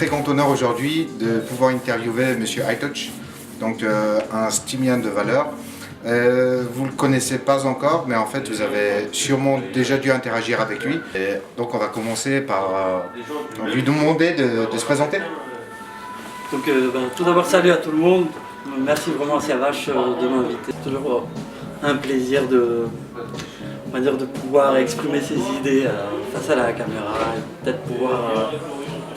grand honneur aujourd'hui de pouvoir interviewer Monsieur iTouch, donc un Steamien de valeur. Vous ne le connaissez pas encore, mais en fait vous avez sûrement déjà dû interagir avec lui. Et donc on va commencer par lui demander de se présenter. Donc tout d'abord salut à tout le monde, merci vraiment à CAVH de m'inviter. C'est toujours un plaisir on va dire, de pouvoir exprimer ses idées face à la caméra et peut-être pouvoir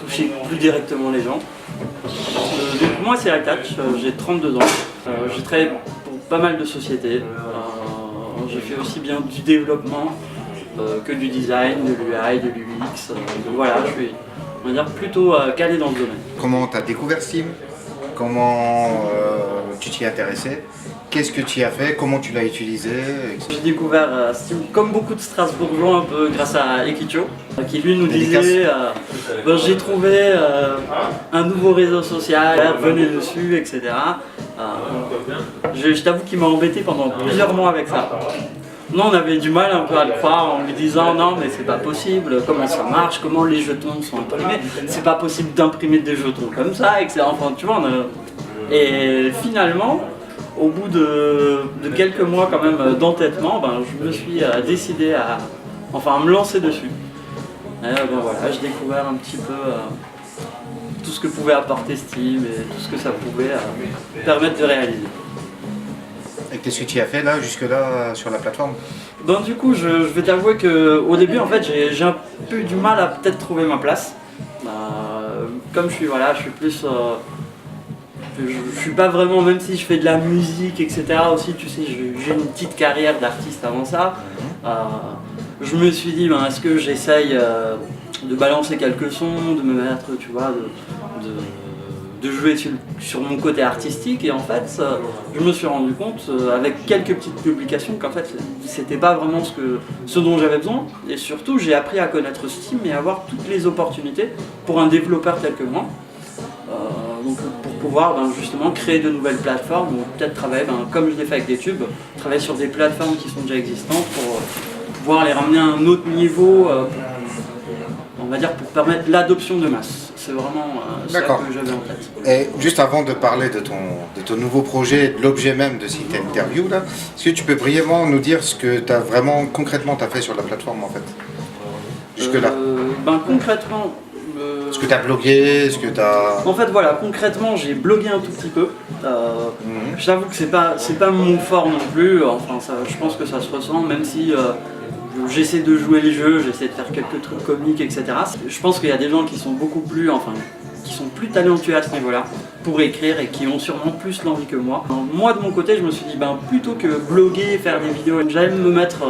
toucher plus directement les gens. Donc moi c'est iTouch, j'ai 32 ans, j'ai travaillé pour pas mal de sociétés, j'ai fait aussi bien du développement que du design, de l'UI, de l'UX, donc voilà, je suis on va dire plutôt calé dans le domaine. Comment tu as découvert Steam? Comment tu t'y es intéressé? Qu'est-ce que tu y as fait? Comment tu l'as utilisé? J'ai découvert Steam comme beaucoup de Strasbourgeois un peu grâce à Ekicho qui lui nous disait j'ai trouvé un nouveau réseau social, venez dessus, etc. Je t'avoue qu'il m'a embêté pendant plusieurs mois avec ça. Non, on avait du mal un peu à le croire en lui disant non mais c'est pas possible, comment ça marche, comment les jetons sont imprimés, c'est pas possible d'imprimer des jetons comme ça, etc. Enfin tu vois, et finalement, au bout de quelques mois quand même d'entêtement, je me suis décidé à me lancer dessus. Et voilà, j'ai découvert un petit peu tout ce que pouvait apporter Steam et tout ce que ça pouvait permettre de réaliser. Et qu'est-ce que tu as fait là, jusque-là, sur la plateforme? Du coup, je vais t'avouer qu'au début, en fait, j'ai un peu eu du mal à peut-être trouver ma place. Comme je suis plus... je suis pas vraiment, même si je fais de la musique, etc. aussi, tu sais, j'ai une petite carrière d'artiste avant ça. Je me suis dit, est-ce que j'essaye de balancer quelques sons, de me mettre, tu vois, de jouer sur mon côté artistique, et en fait je me suis rendu compte avec quelques petites publications qu'en fait c'était pas vraiment ce dont j'avais besoin, et surtout j'ai appris à connaître Steam et avoir toutes les opportunités pour un développeur tel que moi, donc pour pouvoir justement créer de nouvelles plateformes ou peut-être travailler comme je l'ai fait avec des tubes, travailler sur des plateformes qui sont déjà existantes pour pouvoir les ramener à un autre niveau, on va dire pour permettre l'adoption de masse. C'est vraiment ça que j'avais en tête. Et juste avant de parler de ton nouveau projet, de l'objet même de cette interview là, est-ce que tu peux brièvement nous dire ce que tu as vraiment concrètement fait sur la plateforme en fait? Jusque-là. Concrètement. Est-ce que tu as blogué? Est-ce que tu as... En fait voilà, concrètement j'ai blogué un tout petit peu. J'avoue que c'est pas mon fort non plus, enfin je pense que ça se ressent, même si j'essaie de jouer les jeux, j'essaie de faire quelques trucs comiques, etc. Je pense qu'il y a des gens qui sont qui sont plus talentueux à ce niveau-là pour écrire et qui ont sûrement plus l'envie que moi. Moi de mon côté, je me suis dit plutôt que bloguer, faire des vidéos, j'allais me mettre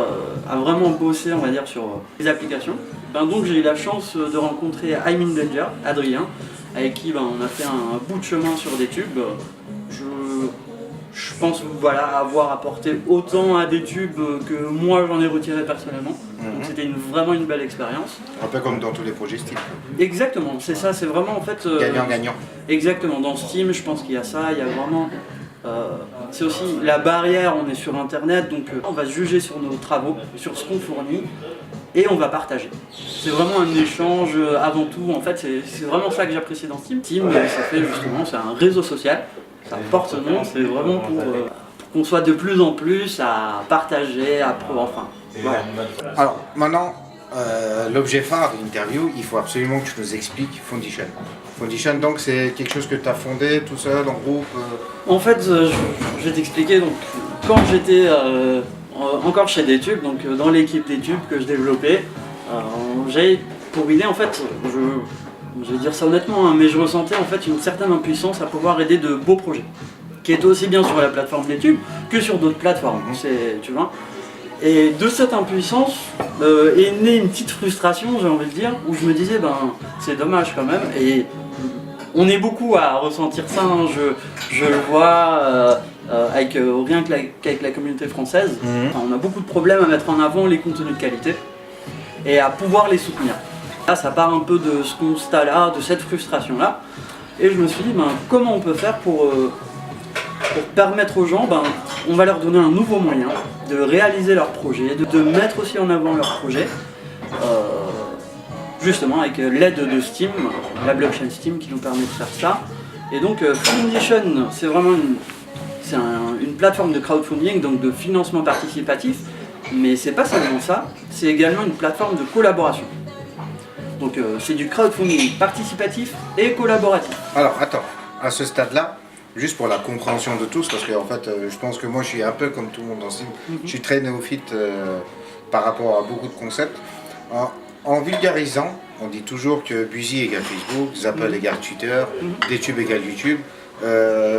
à vraiment bosser, on va dire, sur les applications. Donc j'ai eu la chance de rencontrer I'm in Danger, Adrien, avec qui on a fait un bout de chemin sur des tubes. Je pense avoir apporté autant à des tubes que moi j'en ai retiré personnellement. Donc c'était vraiment une belle expérience. Un peu comme dans tous les projets Steam. Exactement, c'est ça, c'est vraiment en fait... gagnant-gagnant. Exactement, dans Steam je pense qu'il y a ça, il y a vraiment... c'est aussi la barrière, on est sur internet, donc on va se juger sur nos travaux, sur ce qu'on fournit, et on va partager. C'est vraiment un échange avant tout, en fait c'est vraiment ça que j'apprécie dans Steam. Steam, ça fait justement, c'est un réseau social. Ça porte ce nom, c'est vraiment pour qu'on soit de plus en plus à partager, voilà. Alors maintenant, l'objet phare de l'interview, il faut absolument que tu nous expliques Foundation. Foundation, donc c'est quelque chose que tu as fondé tout seul, en groupe En fait, je vais t'expliquer, donc quand j'étais encore chez Detube, donc dans l'équipe Detube que je développais, j'avais pour idée, en fait, je vais dire ça honnêtement, mais je ressentais en fait une certaine impuissance à pouvoir aider de beaux projets, qui étaient aussi bien sur la plateforme Detube que sur d'autres plateformes, tu vois. Et de cette impuissance est née une petite frustration, j'ai envie de dire, où je me disais c'est dommage quand même, et on est beaucoup à ressentir ça, hein, je le vois rien qu'avec la communauté française. On a beaucoup de problèmes à mettre en avant les contenus de qualité et à pouvoir les soutenir. Là, ça part un peu de ce constat-là, de cette frustration-là. Et je me suis dit, comment on peut faire pour permettre aux gens, on va leur donner un nouveau moyen de réaliser leur projet, de mettre aussi en avant leur projet. justement avec l'aide de Steam, la blockchain Steam qui nous permet de faire ça. Et donc Foundation, c'est vraiment une plateforme de crowdfunding, donc de financement participatif, mais c'est pas seulement ça, c'est également une plateforme de collaboration. Donc c'est du crowdfunding participatif et collaboratif. Alors attends, à ce stade-là, juste pour la compréhension de tous, parce que en fait, je pense que moi je suis un peu comme tout le monde dans Steam, je suis très néophyte par rapport à beaucoup de concepts. En vulgarisant, on dit toujours que Busy égale Facebook, Zappel égale Twitter, DTube égale YouTube,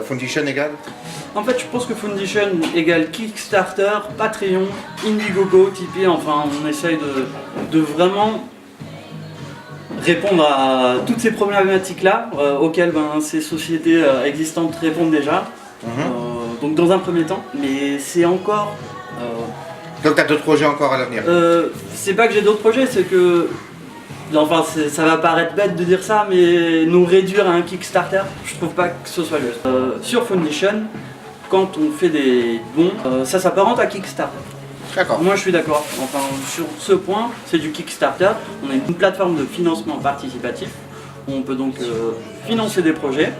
Foundation égale. En fait, je pense que Foundation égale Kickstarter, Patreon, Indiegogo, Tipeee, enfin on essaye de vraiment répondre à toutes ces problématiques-là auxquelles ces sociétés existantes répondent déjà. Donc dans un premier temps, mais c'est encore... Donc tu as d'autres projets encore à l'avenir? C'est pas que j'ai d'autres projets, c'est que... Enfin, ça va paraître bête de dire ça, mais nous réduire à un Kickstarter, je trouve pas que ce soit juste. Sur Foundation, quand on fait des bons, ça s'apparente à Kickstarter. D'accord. Moi je suis d'accord. Enfin, sur ce point, c'est du Kickstarter. On a une plateforme de financement participatif où on peut donc financer des projets.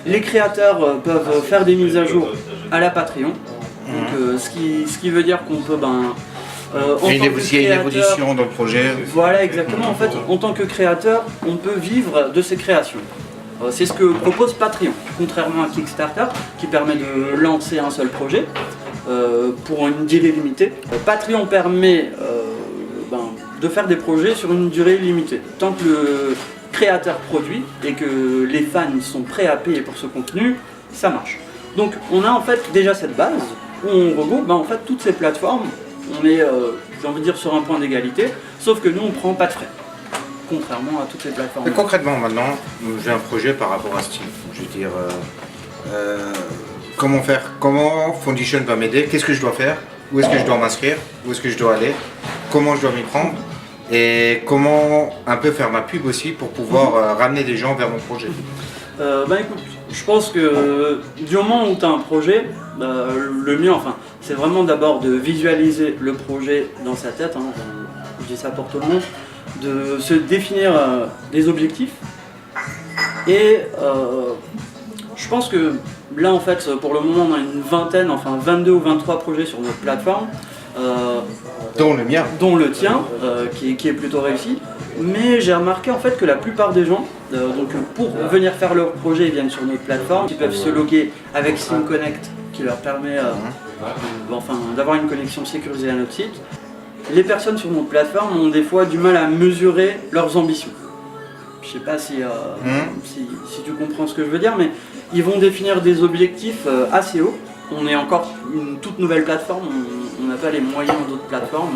Les créateurs peuvent faire des mises à jour à la Patreon. Donc, ce qui veut dire qu'on peut il y a une évolution dans le projet. Voilà, exactement. En fait, en tant que créateur, on peut vivre de ses créations. C'est ce que propose Patreon, contrairement à Kickstarter, qui permet de lancer un seul projet pour une durée limitée. Patreon permet de faire des projets sur une durée limitée. Tant que le créateur produit et que les fans sont prêts à payer pour ce contenu, ça marche. Donc, on a en fait déjà cette base où on regroupe en fait toutes ces plateformes. On est, j'ai envie de dire, sur un point d'égalité, sauf que nous, on ne prend pas de frais, contrairement à toutes les plateformes. Mais concrètement, maintenant, j'ai un projet par rapport à Steam. Je veux dire, comment faire? Comment Foundation va m'aider? Qu'est-ce que je dois faire? Où est-ce que je dois m'inscrire? Où est-ce que je dois aller? Comment je dois m'y prendre? Et comment un peu faire ma pub aussi pour pouvoir ramener des gens vers mon projet? Écoute, je pense que du moment où tu as un projet, le mieux, c'est vraiment d'abord de visualiser le projet dans sa tête, je dis ça pour tout le monde, de se définir des objectifs. Et je pense que là, en fait, pour le moment, on a une vingtaine, 22 ou 23 projets sur notre plateforme. Dont le mien. Dont le tien, qui est plutôt réussi. Mais j'ai remarqué en fait que la plupart des gens, pour venir faire leur projet, ils viennent sur notre plateforme. Ils peuvent se loguer avec Steam Connect, qui leur permet d'avoir une connexion sécurisée à notre site. Les personnes sur notre plateforme ont des fois du mal à mesurer leurs ambitions. Je sais pas si tu comprends ce que je veux dire, mais ils vont définir des objectifs assez hauts. On est encore une toute nouvelle plateforme, on n'a pas les moyens d'autres plateformes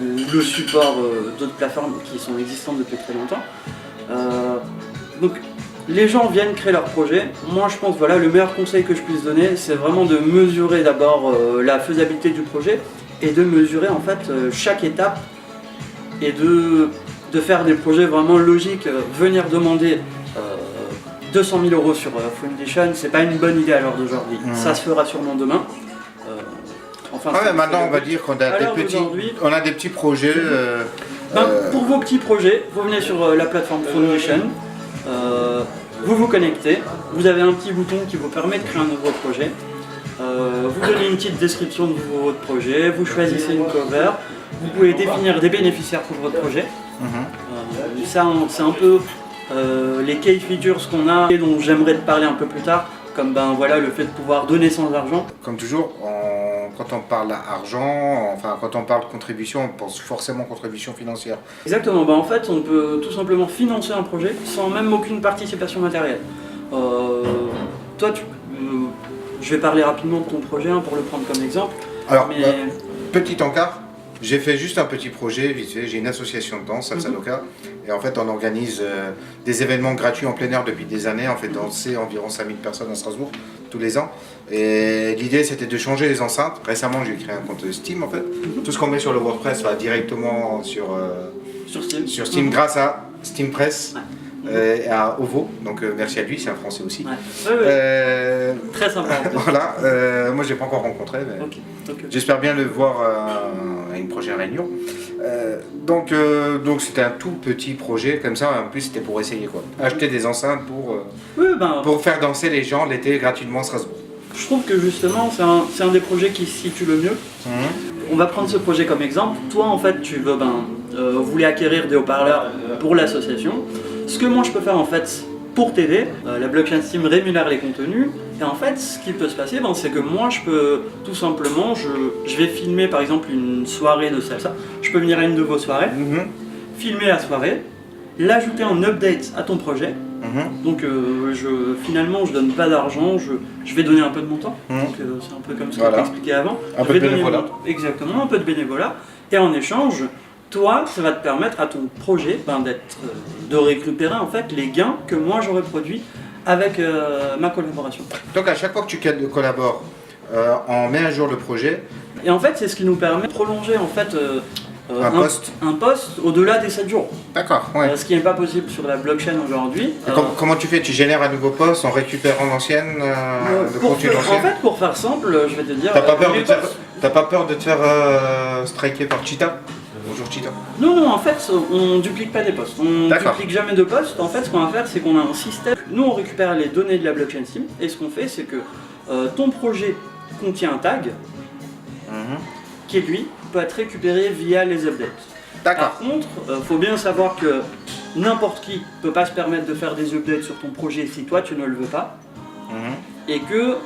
ou le support d'autres plateformes qui sont existantes depuis très longtemps. Donc les gens viennent créer leur projet. Moi je pense le meilleur conseil que je puisse donner, c'est vraiment de mesurer d'abord la faisabilité du projet et de mesurer en fait chaque étape et de faire des projets vraiment logiques. Venir demander 200 000 € sur Foundation, c'est pas une bonne idée à l'heure d'aujourd'hui. Ça se fera sûrement demain. Maintenant, on va dire qu'on a des petits projets. Pour vos petits projets, vous venez sur la plateforme Foundation, vous vous connectez, vous avez un petit bouton qui vous permet de créer un nouveau projet. Vous donnez une petite description de votre projet, vous choisissez une cover, vous pouvez définir des bénéficiaires pour votre projet. Ça, c'est un peu les key features qu'on a et dont j'aimerais te parler un peu plus tard, comme le fait de pouvoir donner sans argent. Comme toujours, quand on parle d'argent, quand on parle de contribution, on pense forcément contribution financière. Exactement, en fait on peut tout simplement financer un projet sans même aucune participation matérielle. Toi, je vais parler rapidement de ton projet pour le prendre comme exemple. Alors, petit encart. J'ai fait juste un petit projet, vite fait. J'ai une association de danse, Salsa Loca, et en fait on organise des événements gratuits en plein air depuis des années. On fait danser environ 5000 personnes à Strasbourg tous les ans. Et l'idée c'était de changer les enceintes. Récemment j'ai créé un compte Steam en fait. Tout ce qu'on met sur le WordPress va directement sur Steam grâce à SteamPress. Et à Ovo, donc merci à lui, c'est un Français aussi. Très sympa. Voilà, moi je l'ai pas encore rencontré, mais j'espère bien le voir a une prochaine réunion. Donc c'était un tout petit projet comme ça, en plus c'était pour essayer quoi. Acheter des enceintes pour faire danser les gens l'été gratuitement à Strasbourg. Je trouve que justement c'est un des projets qui se situe le mieux. On va prendre ce projet comme exemple. Toi en fait tu veux voulais acquérir des haut-parleurs pour l'association. Ce que moi je peux faire en fait pour t'aider, la blockchain Steam rémunère les contenus. Et en fait, ce qui peut se passer, c'est que moi, je peux tout simplement, je vais filmer par exemple une soirée de salsa. Je peux venir à une de vos soirées, filmer la soirée, l'ajouter en update à ton projet. Donc finalement, je donne pas d'argent, je vais donner un peu de mon temps. Donc c'est un peu comme ce que tu expliqué avant. Un peu de bénévolat. Exactement, un peu de bénévolat. Et en échange, toi, ça va te permettre à ton projet de récupérer en fait les gains que moi j'aurais produits avec ma collaboration. Donc à chaque fois que tu collabores, on met à jour le projet. Et en fait, c'est ce qui nous permet de prolonger en fait un poste au-delà des 7 jours. D'accord, ouais. Ce qui n'est pas possible sur la blockchain aujourd'hui. Comment tu fais? Tu génères un nouveau poste en récupérant l'ancienne, le contenu d'ancienne? En fait, pour faire simple, je vais te dire... T'as pas peur de te faire striker par Cheetah? Bonjour Cheetah. Non, en fait, on duplique pas des postes. On duplique jamais de postes. En fait, ce qu'on va faire, c'est qu'on a un système. Nous, on récupère les données de la blockchain Steam. Et ce qu'on fait, c'est que ton projet contient un tag qui, lui, peut être récupéré via les updates. Par contre, il faut bien savoir que n'importe qui ne peut pas se permettre de faire des updates sur ton projet si toi, tu ne le veux pas. Et que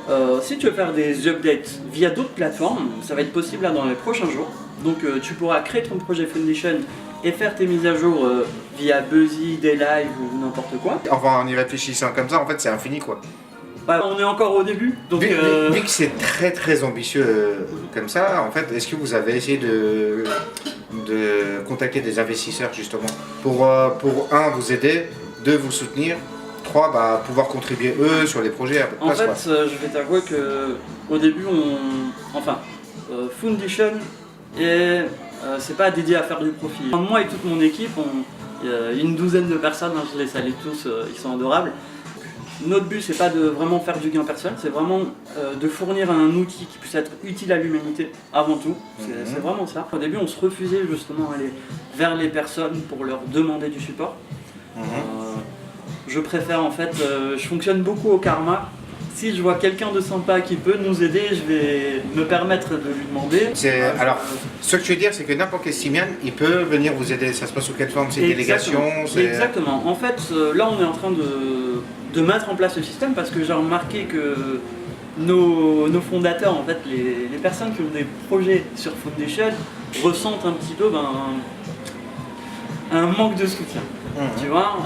si tu veux faire des updates via d'autres plateformes, ça va être possible là, dans les prochains jours. Donc tu pourras créer ton projet Foundation et faire tes mises à jour via Buzzy, Daylive ou n'importe quoi. Enfin, en y réfléchissant comme ça, en fait, c'est infini quoi. Bah, on est encore au début. Donc, vu que c'est très très ambitieux comme ça, en fait, est-ce que vous avez essayé de contacter des investisseurs justement pour un, vous aider, deux, vous soutenir, trois, pouvoir contribuer eux sur les projets à peu de place, je vais t'avouer qu'au début, Foundation, et c'est pas dédié à faire du profit. Moi et toute mon équipe, il y a une douzaine de personnes, je les salue tous, ils sont adorables. Notre but, c'est pas de vraiment faire du gain personnel, c'est vraiment de fournir un outil qui puisse être utile à l'humanité avant tout. C'est vraiment ça. Au début, on se refusait justement à aller vers les personnes pour leur demander du support. Je préfère en fait, je fonctionne beaucoup au karma. Si je vois quelqu'un de sympa qui peut nous aider, je vais me permettre de lui demander. Alors, ce que je veux dire, c'est que n'importe quel Steamian, il peut venir vous aider. Ça se passe sous quelle forme? C'est délégation? Exactement. En fait, là, on est en train de mettre en place le système parce que j'ai remarqué que nos fondateurs, en fait, les personnes qui ont des projets sur Foundation, ressentent un petit peu un manque de soutien. Tu vois,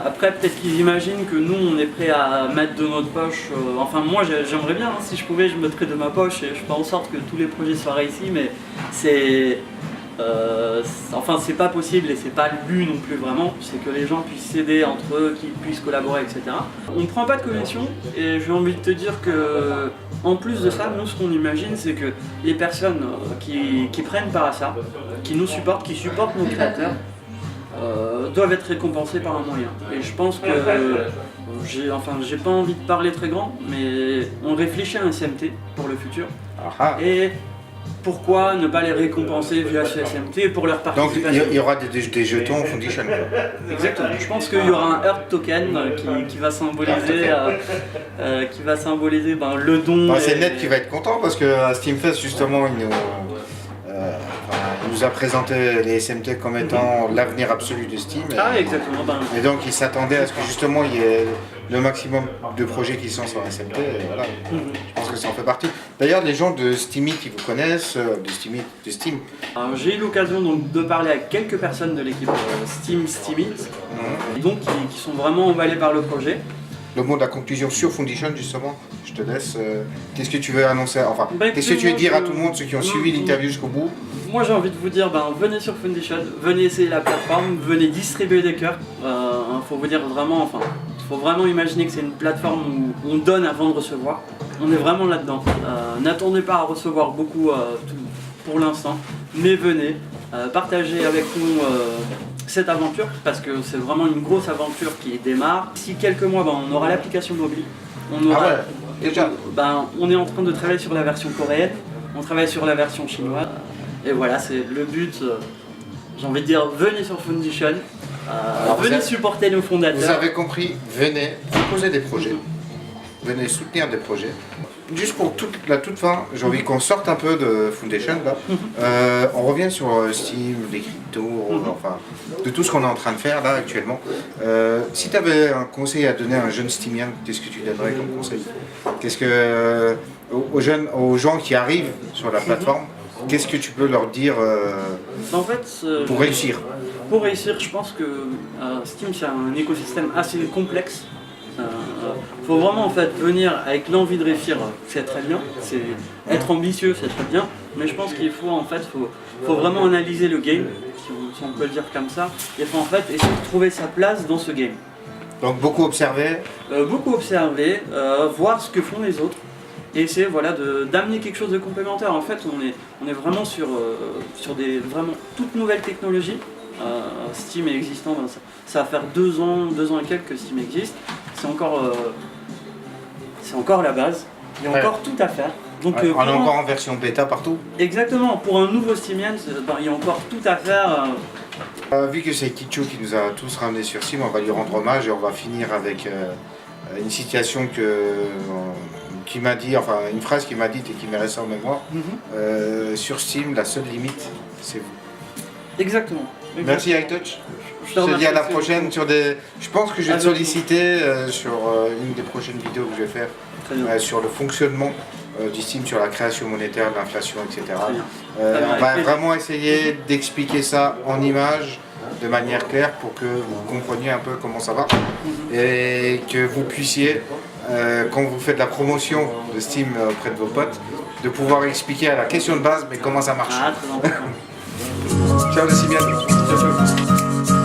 après peut-être qu'ils imaginent que nous on est prêt à mettre de notre poche, enfin moi j'aimerais bien, si je pouvais je mettrais de ma poche et je ferais en sorte que tous les projets soient réussis, mais c'est pas possible et c'est pas le but non plus vraiment, c'est que les gens puissent s'aider entre eux, qu'ils puissent collaborer, etc. On ne prend pas de commission et j'ai envie de te dire que en plus de ça, nous ce qu'on imagine c'est que les personnes qui prennent part à ça, qui nous supportent, qui supportent nos créateurs, doivent être récompensés par un moyen. Et je pense que, j'ai pas envie de parler très grand, mais on réfléchit à un SMT pour le futur. Et pourquoi ne pas les récompenser via ce SMT pour leur participation? Donc il y aura des jetons Foundation. Exactement. Je pense qu'il y aura un Earth Token qui va symboliser, le don. C'est Net qui va être content parce que à Steamfest justement il nous a présenté les SMT comme étant l'avenir absolu de Steam. Exactement. Et donc il s'attendait à ce que justement il y ait le maximum de projets qui sont sur SMT. Et voilà. Je pense que ça en fait partie. D'ailleurs, les gens de Steamy qui vous connaissent, de Steam. J'ai eu l'occasion donc de parler avec quelques personnes de l'équipe Steamy, donc qui sont vraiment emballés par le projet. Le mot de la conclusion sur Foundation, justement, je te laisse. Qu'est-ce que tu veux annoncer? Enfin, qu'est-ce que tu veux dire à tout le monde, ceux qui ont suivi l'interview jusqu'au bout? Moi, j'ai envie de vous dire, venez sur Foundation, venez essayer la plateforme, venez distribuer des cœurs. Faut vous dire vraiment, faut vraiment imaginer que c'est une plateforme où on donne avant de recevoir. On est vraiment là-dedans. N'attendez pas à recevoir beaucoup pour l'instant, mais venez partager avec nous cette aventure parce que c'est vraiment une grosse aventure qui démarre. D'ici quelques mois, on aura l'application mobile. Déjà. On est en train de travailler sur la version coréenne, on travaille sur la version chinoise Et voilà, c'est le but. J'ai envie de dire, venez sur Foundation, venez supporter nos fondateurs. Vous avez compris, venez proposer des projets, venez soutenir des projets. Juste pour la toute fin, j'ai envie qu'on sorte un peu de Foundation là. On revient sur Steam, les cryptos, enfin de tout ce qu'on est en train de faire là actuellement. Si tu avais un conseil à donner à un jeune Steamien, qu'est-ce que tu donnerais comme conseil? Qu'est-ce que aux gens qui arrivent sur la plateforme, qu'est-ce que tu peux leur dire En fait, pour réussir? Pour réussir, je pense que Steam c'est un écosystème assez complexe. Faut vraiment en fait venir avec l'envie de réussir, c'est très bien. C'est être ambitieux, c'est très bien. Mais je pense qu'il faut en fait, faut vraiment analyser le game, si on peut le dire comme ça. Il faut en fait essayer de trouver sa place dans ce game. Donc beaucoup observer. Beaucoup observer, voir ce que font les autres. Et essayer voilà, d'amener quelque chose de complémentaire. En fait, on est vraiment sur des vraiment toutes nouvelles technologies. Steam est existant, ça va faire 2 ans et quelques que Steam existe. C'est encore la base. Il y a encore tout à faire. Donc, on est encore en version bêta partout. Exactement. Pour un nouveau Steamien, il y a encore tout à faire. Vu que c'est Kicho qui nous a tous ramenés sur Steam, on va lui rendre hommage et on va finir avec une situation qui m'a dit, enfin une phrase qui m'a dite et qui m'est restée en mémoire. Sur Steam, la seule limite, c'est vous. Exactement. Merci iTouch. Je te dis à la prochaine sur des. Je pense que je vais te solliciter sur une des prochaines vidéos que je vais faire sur le fonctionnement du Steam, sur la création monétaire, l'inflation, etc. On va vraiment essayer d'expliquer ça en images, de manière claire, pour que vous compreniez un peu comment ça va et que vous puissiez, quand vous faites la promotion de Steam auprès de vos potes, de pouvoir expliquer à la question de base mais comment ça marche. Très important. Ciao les Simiens.